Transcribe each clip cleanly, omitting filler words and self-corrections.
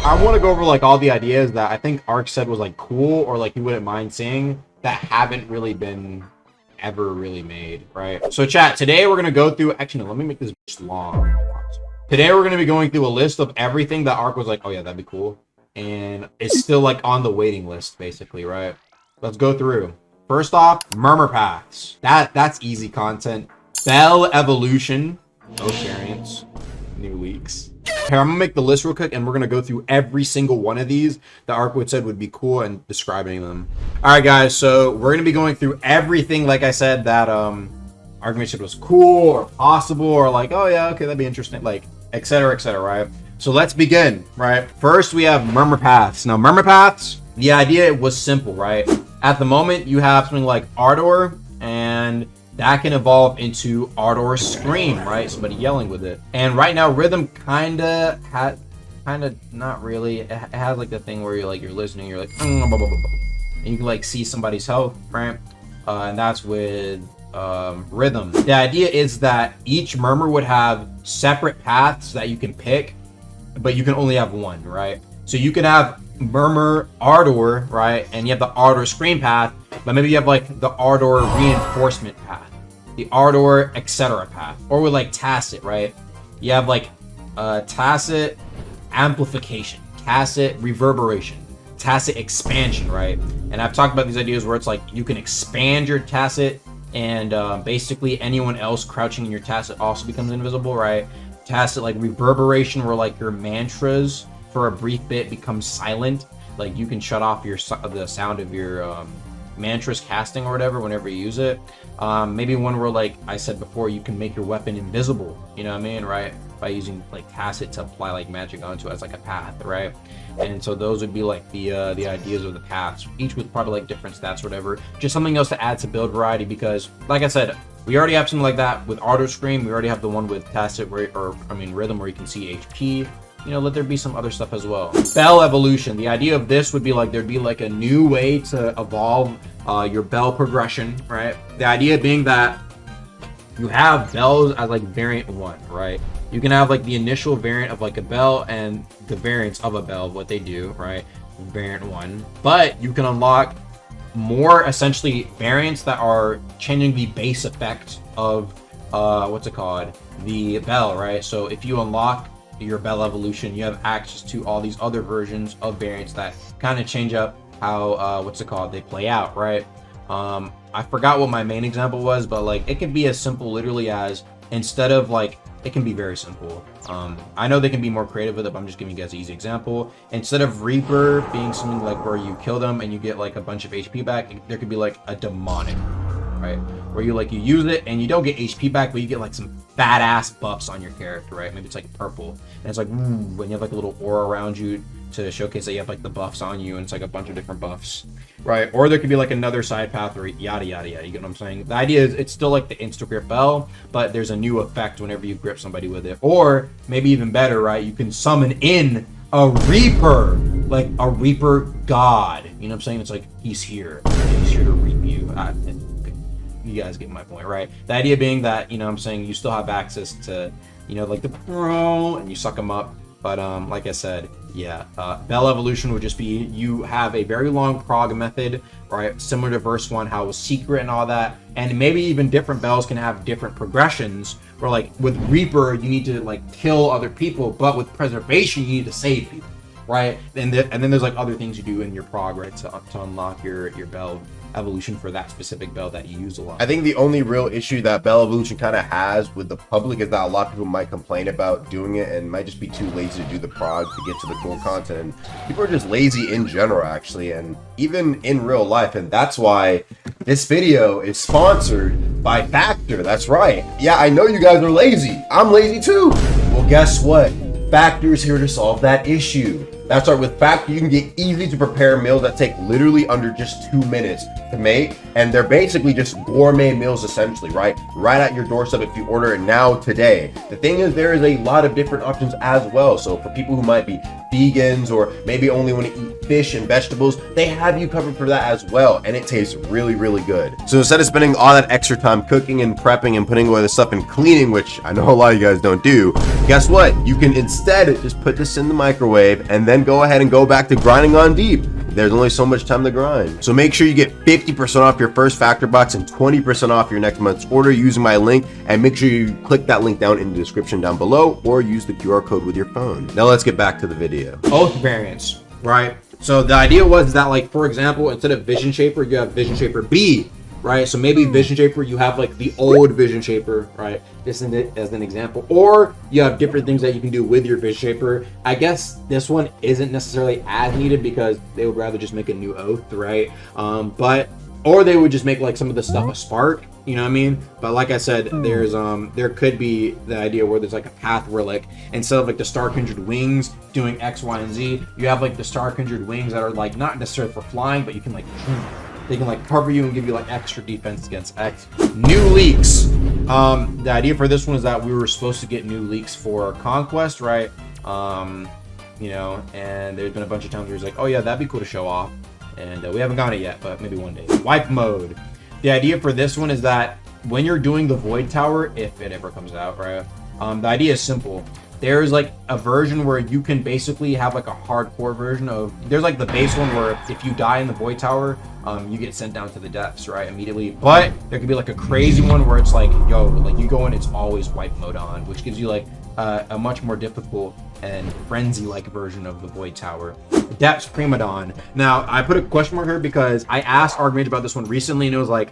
I want to go over like all the ideas that I think Ark said was like cool or like he wouldn't mind seeing that haven't really been ever really made, right? So chat, today we're gonna go through, actually no, let me make this long. Today we're gonna be going through a list of everything that Ark was like, oh yeah, that'd be cool, and it's still like on the waiting list basically, right? Let's go through. First off, Murma Paths. That's easy content. Bell evolution, no variants, new leaks. Here, I'm gonna make the list real quick and we're gonna go through every single one of these that Arkwood said would be cool and describing them. Alright guys, so we're gonna be going through everything, like I said, that Argument said was cool or possible or like, oh yeah, okay, that'd be interesting, like, etc, right? So let's begin, right? First we have Murma Paths. Now Murma Paths, the idea was simple, right? At the moment you have something like Ardor, and that can evolve into Ardor Scream, right? Somebody yelling with it. And right now, Rhythm kinda not really. It has like the thing where you're listening, you're like, blah, blah, blah, blah. And you can like see somebody's health, right? And that's with Rhythm. The idea is that each Murmur would have separate paths that you can pick, but you can only have one, right? So you can have Murmur Ardor, right? And you have the Ardor Scream path, but maybe you have like the Ardor Reinforcement path, the Ardor etc path, or with like Tacit, right? You have like Tacit Amplification, Tacit Reverberation, Tacit Expansion, right? And I've talked about these ideas where it's like you can expand your Tacit, and basically anyone else crouching in your Tacit also becomes invisible, right? Tacit like Reverberation, where like your mantras for a brief bit becomes silent, like you can shut off the sound of your mantras casting or whatever whenever you use it. Maybe one where, like I said before, you can make your weapon invisible, you know what I mean, right? By using like Tacit to apply like magic onto it as like a path, right? And so those would be like the ideas of the paths, each with probably like different stats or whatever. Just something else to add to build variety, because like I said, we already have something like that with Ardor Scream. We already have the one with Tacit Rhythm, where you can see HP. You know, let there be some other stuff as well. Bell evolution. The idea of this would be like there'd be like a new way to evolve your bell progression, right? The idea being that you have bells as like variant 1, right? You can have like the initial variant of like a bell and the variants of a bell, what they do, right? Variant 1. But you can unlock more essentially variants that are changing the base effect of what's it called? The bell, right? So if you unlock your bell evolution, you have access to all these other versions of variants that kind of change up how what's it called, they play out, right? I forgot what my main example was, but like it can be as simple literally as, instead of like, it can be very simple. I know they can be more creative with it, but I'm just giving you guys an easy example. Instead of Reaper being something like where you kill them and you get like a bunch of HP back, there could be like a demonic, right? Where you use it and you don't get HP back, but you get like some fat ass buffs on your character, right? Maybe it's like purple, and it's like when you have like a little aura around you to showcase that you have like the buffs on you, and it's like a bunch of different buffs, right? Or there could be like another side path or yada yada yada. You get what I'm saying? The idea is it's still like the insta grip bell, but there's a new effect whenever you grip somebody with it. Or maybe even better, right? You can summon in a Reaper, like a Reaper god. You know what I'm saying? It's like he's here to reap you. You guys get my point, right? The idea being that, you know what I'm saying, you still have access to, you know, like the pro, and you suck them up. But like I said, yeah, bell evolution would just be, you have a very long prog method, right? Similar to verse 1, how it was secret and all that. And maybe even different bells can have different progressions, where like with Reaper, you need to like kill other people, but with preservation, you need to save people, right? And then there's like other things you do in your prog, right, to unlock your bell evolution for that specific bell that you use a lot. I think the only real issue that bell evolution kind of has with the public is that a lot of people might complain about doing it and might just be too lazy to do the prog to get to the cool content. People are just lazy in general, actually, and even in real life. And that's why this video is sponsored by Factor. That's right. Yeah, I know you guys are lazy. I'm lazy too. Well, guess what? Factor is here to solve that issue. That's right, with Factor, you can get easy to prepare meals that take literally under just 2 minutes to make, and they're basically just gourmet meals essentially, right at your doorstep if you order it now today. The thing is, there is a lot of different options as well. So for people who might be vegans or maybe only want to eat fish and vegetables, they have you covered for that as well, and it tastes really, really good. So instead of spending all that extra time cooking and prepping and putting away the stuff and cleaning, which I know a lot of you guys don't do, guess what? You can instead just put this in the microwave and then go ahead and go back to grinding on deep. There's only so much time to grind. So make sure you get 50% off your first factor box and 20% off your next month's order using my link, and make sure you click that link down in the description down below or use the QR code with your phone. Now let's get back to the video. Oath variants, right? So the idea was that, like, for example, instead of Vision Shaper, you have Vision Shaper B, right? So maybe Vision Shaper, you have like the old Vision Shaper, right? Just as an example, or you have different things that you can do with your Vision Shaper. I guess this one isn't necessarily as needed because they would rather just make a new oath, right? Or they would just make like some of the stuff a spark, you know what I mean? But like I said, there could be the idea where there's like a path where, like, instead of like the Star Kindred wings doing X, Y, and Z, you have like the Star Kindred wings that are like not necessarily for flying, but you can like they can like cover you and give you like extra defense against X. New leaks. The idea for this one is that we were supposed to get new leaks for Conquest, right? You know, and there's been a bunch of times where it's like, oh yeah, that'd be cool to show off, and we haven't got it yet, but maybe one day. Wipe mode. The idea for this one is that when you're doing the Void Tower, if it ever comes out, right? The idea is simple. There's like a version where you can basically have like a hardcore version of, there's like the base one where if you die in the Void Tower, you get sent down to the depths, right, immediately. But there could be like a crazy one where it's like, yo, like you go in, it's always wipe mode on, which gives you like a much more difficult and frenzy-like version of the Void Tower. Depths Prima Don. Now, I put a question mark here because I asked Archmage about this one recently, and it was like,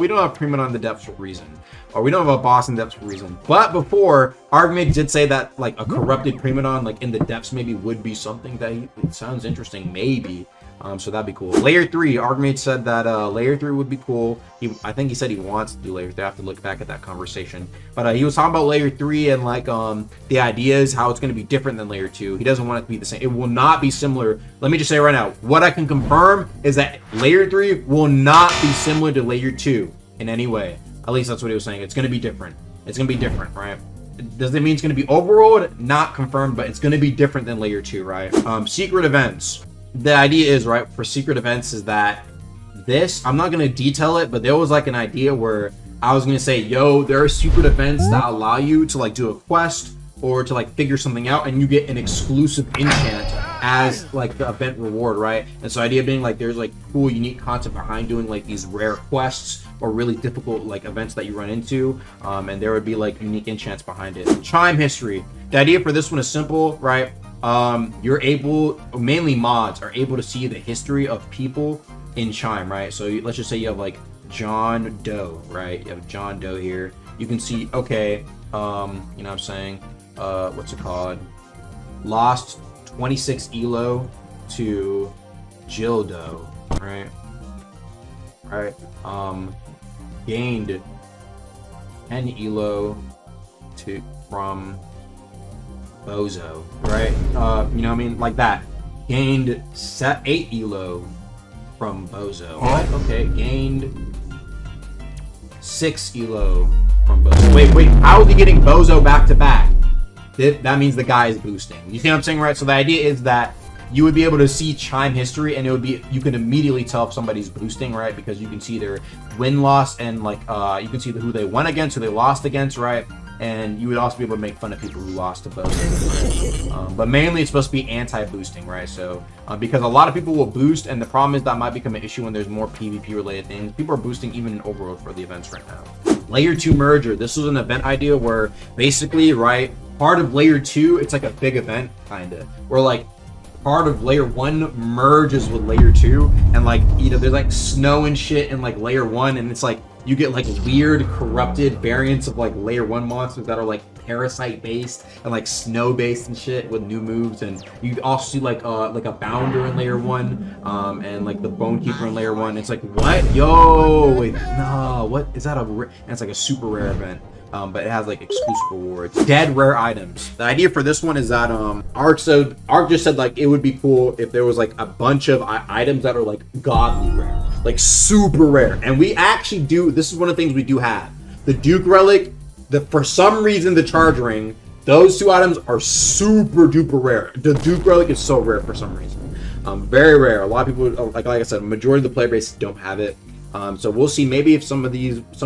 we don't have Prima Don in the depths for a reason. Or we don't have a boss in depths for a reason. But before, Archmage did say that like a corrupted Prima Don, like in the depths, maybe would be something that it sounds interesting, maybe. So that'd be cool. Layer 3, Archmage said that Layer 3 would be cool. I think he said he wants to do Layer 3. I have to look back at that conversation. But he was talking about Layer 3 and like the ideas, how it's going to be different than Layer 2. He doesn't want it to be the same. It will not be similar. Let me just say right now, what I can confirm is that Layer 3 will not be similar to Layer 2 in any way. At least that's what he was saying. It's going to be different. It's going to be different, right? Does it mean it's going to be overworld? Not confirmed, but it's going to be different than Layer 2, right? Secret events. The idea is, right, for secret events is that this, I'm not going to detail it, but there was like an idea where I was going to say, yo, there are secret events that allow you to like do a quest or to like figure something out, and you get an exclusive enchant as like the event reward, right? And so the idea being like there's like cool unique content behind doing like these rare quests or really difficult like events that you run into, and there would be like unique enchants behind it. Chime history. The idea for this one is simple, right? You're able, mainly mods are able to see the history of people in Chime, right? So let's just say you have like John Doe, right? You have John Doe here. You can see, okay, you know what I'm saying? What's it called? Lost 26 elo to Jill Doe, right? Right. Gained 10 elo from Bozo, right? You know what I mean? Like that. Gained 8 elo from Bozo. Right? Okay, gained 6 elo from Bozo. Wait, how is he getting Bozo back to back? That means the guy is boosting. You see what I'm saying, right? So the idea is that you would be able to see Chime history, and it would be, you can immediately tell if somebody's boosting, right? Because you can see their win-loss, and like you can see who they won against, who they lost against, right? And you would also be able to make fun of people who lost to Bozo. But mainly it's supposed to be anti-boosting, right? So because a lot of people will boost, and the problem is that might become an issue when there's more PvP related things. People are boosting even in overworld for the events right now. Layer 2 merger. This was an event idea where basically, right, part of Layer 2, it's like a big event, kinda. Where like part of Layer 1 merges with Layer 2, and like, you know, there's like snow and shit in like Layer 1, and it's like you get like weird corrupted variants of like Layer 1 monsters that are like parasite based and like snow based and shit with new moves. And you also see like a bounder in Layer 1, and like the bone keeper in Layer 1. It's like, what? Yo, wait, no, what is that? And it's like a super rare event. But it has like exclusive rewards. Dead rare items. The idea for this one is that Ark just said like it would be cool if there was like a bunch of items that are like godly rare. like super rare. And we actually do, this is one of the things we do have. The Duke Relic, for some reason the Charge Ring, those two items are super duper rare. The Duke Relic is so rare for some reason. Very rare. A lot of people, like I said, majority of the player base don't have it. So we'll see. Maybe if some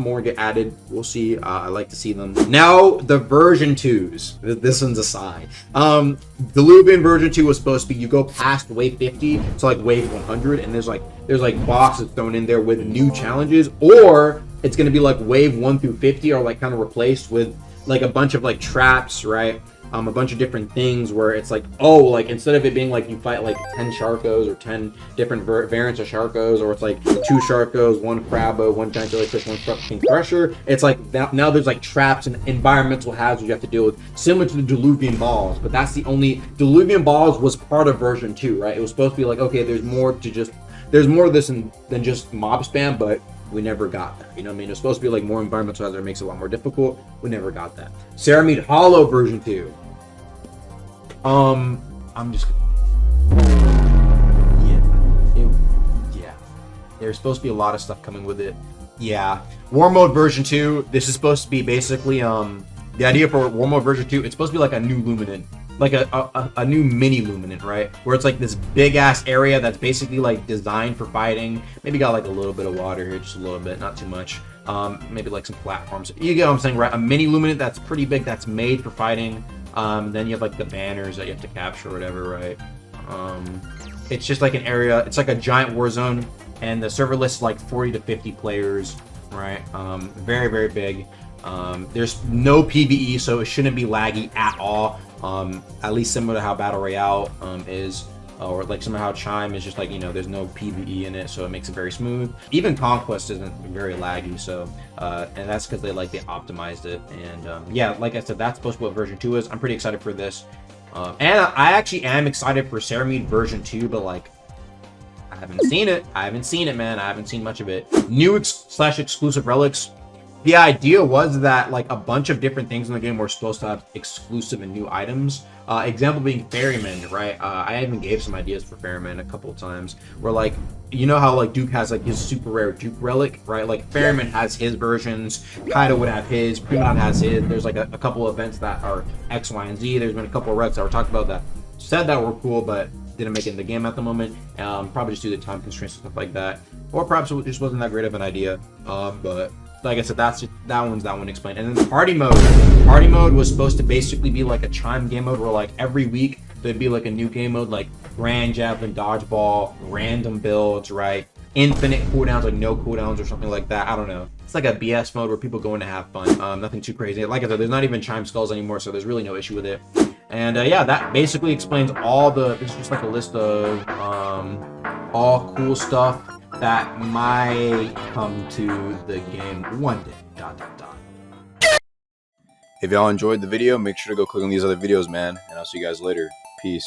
more get added, we'll see. I like to see them. Now the version 2s. This one's a sigh. Diluvian version 2 was supposed to be, you go past wave 50 to like wave 100, and there's like boxes thrown in there with new challenges, or it's gonna be like wave 1 through 50 are like kind of replaced with like a bunch of like traps, right? A bunch of different things where it's like, oh, like instead of it being like you fight like 10 Sharkos or 10 different variants of Sharkos, or it's like 2 Sharkos, 1 Crabbo, 1 giant jellyfish, 1 King Crusher, it's like now there's like traps and environmental hazards you have to deal with, similar to the Diluvian Balls. But that's the only, Diluvian Balls was part of version 2, right? It was supposed to be like, okay, there's more to this than just mob spam, but we never got that. You know what I mean? It's supposed to be like more environmental hazard, makes it a lot more difficult. We never got that. Ceramide Hollow version 2. I'm just yeah. There's supposed to be a lot of stuff coming with it. Yeah. War Mode version 2. This is supposed to be basically the idea for War Mode version 2. It's supposed to be like a new Luminant. Like a new mini Luminant, right? Where it's like this big ass area that's basically like designed for fighting. Maybe got like a little bit of water here, just a little bit, not too much. Maybe like some platforms. You get what I'm saying, right? A mini Luminant that's pretty big, that's made for fighting. Then you have like the banners that you have to capture or whatever, right? It's just like an area, it's like a giant war zone, and the server lists like 40 to 50 players, right? Very, very big. There's no PvE, so it shouldn't be laggy at all. At least similar to how Battle Royale is, or like similar how Chime is just like, you know, there's no PvE in it, so it makes it very smooth. Even Conquest isn't very laggy, so and that's because they optimized it. And yeah, like I said, that's supposed to be what version 2 is. I'm pretty excited for this, and I actually am excited for Ceramide version 2, but like I haven't seen it, man. I haven't seen much of it. New exclusive relics. The idea was that like a bunch of different things in the game were supposed to have exclusive and new items. Example being Ferryman, right? I even gave some ideas for Ferryman a couple of times. Where like, you know how like Duke has like his super rare Duke relic, right? Like Ferryman has his versions, Kaido would have his, Premon has his. There's like a couple of events that are X, Y, and Z. There's been a couple of relics that were talked about that said that were cool, but didn't make it in the game at the moment. Probably just due to time constraints and stuff like that. Or perhaps it just wasn't that great of an idea. But like I said, that one explained. And then party mode. Party mode was supposed to basically be like a Chime game mode where like every week there'd be like a new game mode, like Grand Javelin, Dodgeball, random builds, right? Infinite cooldowns, like no cooldowns or something like that. I don't know. It's like a BS mode where people go in to have fun. Nothing too crazy. Like I said, there's not even Chime Skulls anymore, so there's really no issue with it. And yeah, that basically explains all the, this is just like a list of all cool stuff that might come to the game one day. ... If y'all enjoyed the video, make sure to go click on these other videos, man. And I'll see you guys later. Peace.